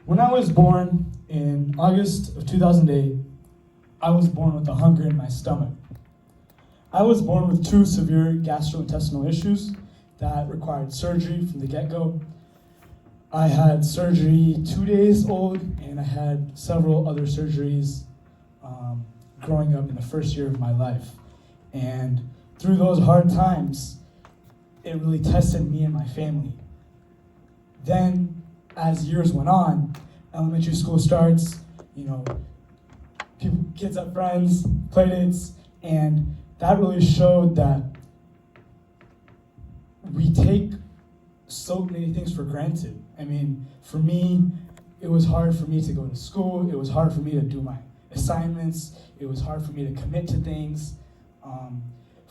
When I was born in August of 2008, I was born with a hunger in my stomach. I was born with 2 severe gastrointestinal issues that required surgery from the get-go. I had surgery 2 days old, and I had several other surgeries growing up in the first year of my life. And through those hard times, it really tested me and my family. Then, as years went on, elementary school starts, kids have friends, playdates, and that really showed that we take so many things for granted. I mean, for me, it was hard for me to go to school. It was hard for me to do my assignments. It was hard for me to commit to things.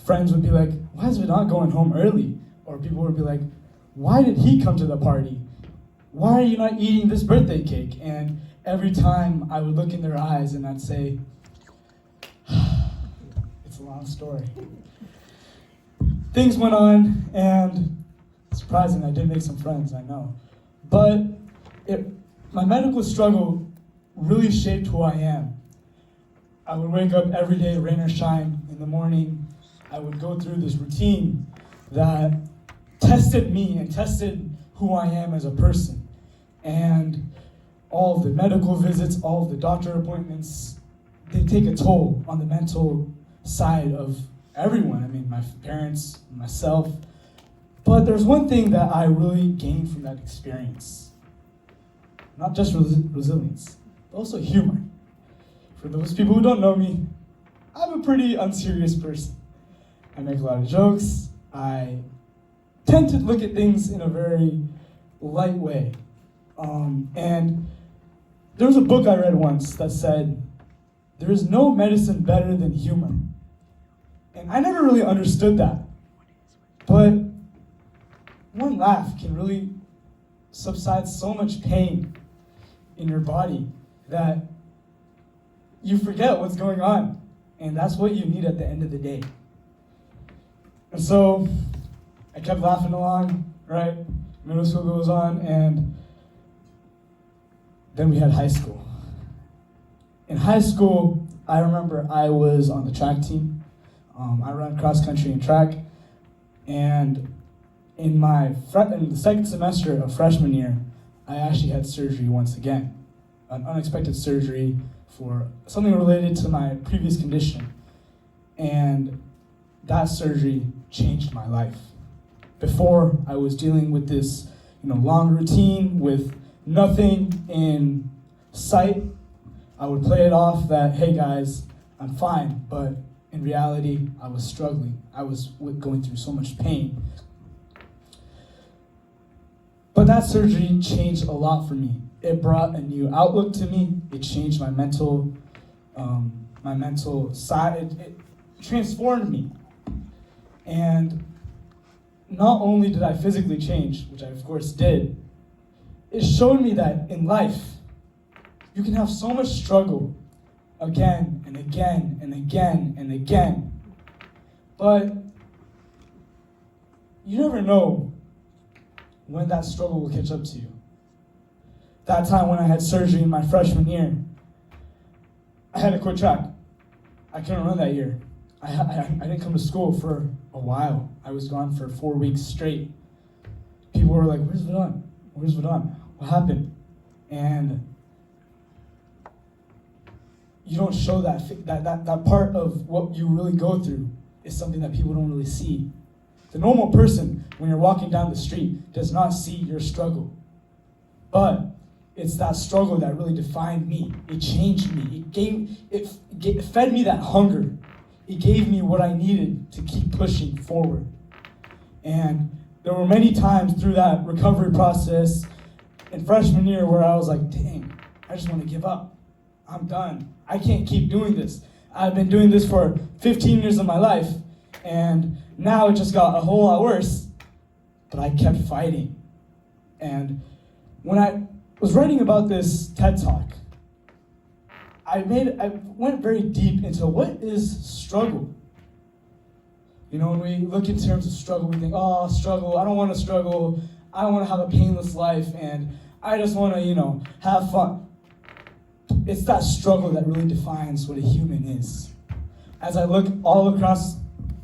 Friends would be like, why is Vedant going home early? Or people would be like, why did he come to the party? Why are you not eating this birthday cake? And every time I would look in their eyes and I'd say, it's a long story. Things went on, and surprising, I did make some friends, I know. But my medical struggle really shaped who I am. I would wake up every day, rain or shine, in the morning. I would go through this routine that tested me and tested who I am as a person. And all of the medical visits, all of the doctor appointments, they take a toll on the mental side of everyone. I mean, my parents, myself. But there's one thing that I really gained from that experience. Not just resilience, but also humor. For those people who don't know me, I'm a pretty unserious person. I make a lot of jokes. I tend to look at things in a very light way. And there was a book I read once that said, there is no medicine better than humor. And I never really understood that. But one laugh can really subside so much pain in your body that you forget what's going on. And that's what you need at the end of the day. And so I kept laughing along, right? Middle school goes on, and then we had high school. In high school, I remember I was on the track team. I ran cross country and track. And in the second semester of freshman year, I actually had surgery once again. An unexpected surgery for something related to my previous condition. And that surgery changed my life. Before, I was dealing with this long routine with nothing in sight. I would play it off that, hey guys, I'm fine, but in reality, I was struggling. I was going through so much pain. But that surgery changed a lot for me. It brought a new outlook to me. It changed my mental side. It transformed me. And not only did I physically change, which I of course did, it showed me that in life, you can have so much struggle again and again and again and again. But you never know when that struggle will catch up to you. That time when I had surgery in my freshman year, I had to quit track. I couldn't run that year. I didn't come to school for a while. I was gone for 4 weeks straight. People were like, where's Vedant? Where's Vedant? What happened? And you don't show that part of what you really go through is something that people don't really see. The normal person, when you're walking down the street, does not see your struggle. But it's that struggle that really defined me. It changed me. It fed me that hunger. It gave me what I needed to keep pushing forward. And there were many times through that recovery process in freshman year where I was like, dang, I just want to give up. I'm done. I can't keep doing this. I've been doing this for 15 years of my life, and now it just got a whole lot worse. But I kept fighting. And when I was writing about this TED Talk, I went very deep into what is struggle. When we look in terms of struggle, we think, oh, struggle, I don't want to struggle. I want to have a painless life, and I just want to, have fun. It's that struggle that really defines what a human is. As I look all across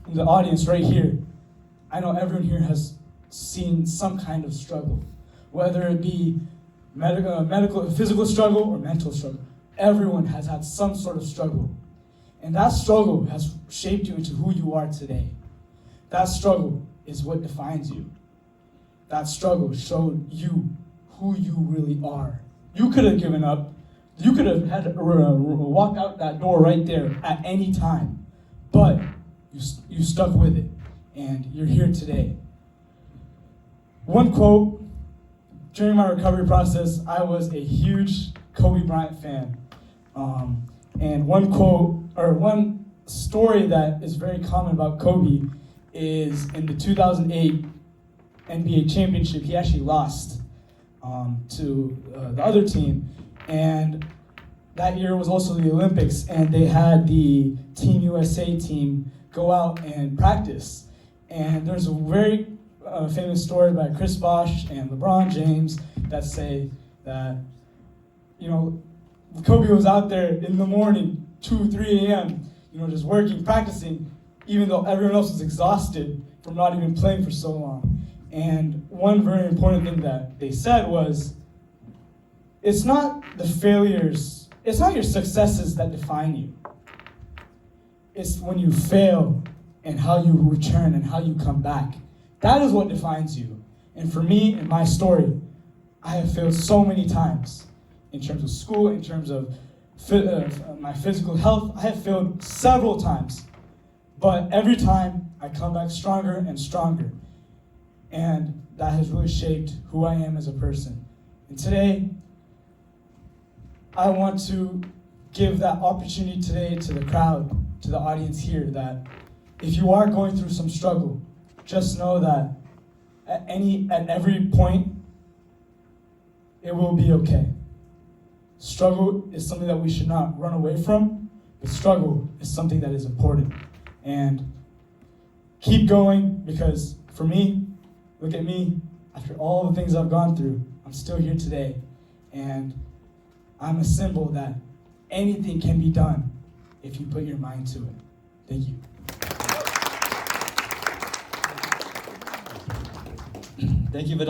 the audience right here, I know everyone here has seen some kind of struggle, whether it be physical struggle or mental struggle. Everyone has had some sort of struggle. And that struggle has shaped you into who you are today. That struggle is what defines you. That struggle showed you who you really are. You could have given up. You could have had walked out that door right there at any time. But you stuck with it. And you're here today. One quote, during my recovery process, I was a huge Kobe Bryant fan. And one quote, or one story that is very common about Kobe is in the 2008 NBA championship, he actually lost to the other team. And that year was also the Olympics, and they had the Team USA team go out and practice. And there's a very famous story by Chris Bosh and LeBron James that say that, Kobe was out there in the morning, 2, 3 a.m., just working, practicing, even though everyone else was exhausted from not even playing for so long. And one very important thing that they said was, it's not the failures, it's not your successes that define you. It's when you fail and how you return and how you come back. That is what defines you. And for me, in my story, I have failed so many times in terms of school, in terms of my physical health. I have failed several times. But every time, I come back stronger and stronger. And that has really shaped who I am as a person. And today, I want to give that opportunity today to the crowd, to the audience here, that if you are going through some struggle, just know that at every point, it will be okay. Struggle is something that we should not run away from, but struggle is something that is important. And keep going, because for me, look at me, after all the things I've gone through, I'm still here today. And I'm a symbol that anything can be done if you put your mind to it. Thank you. Thank you, Vedant.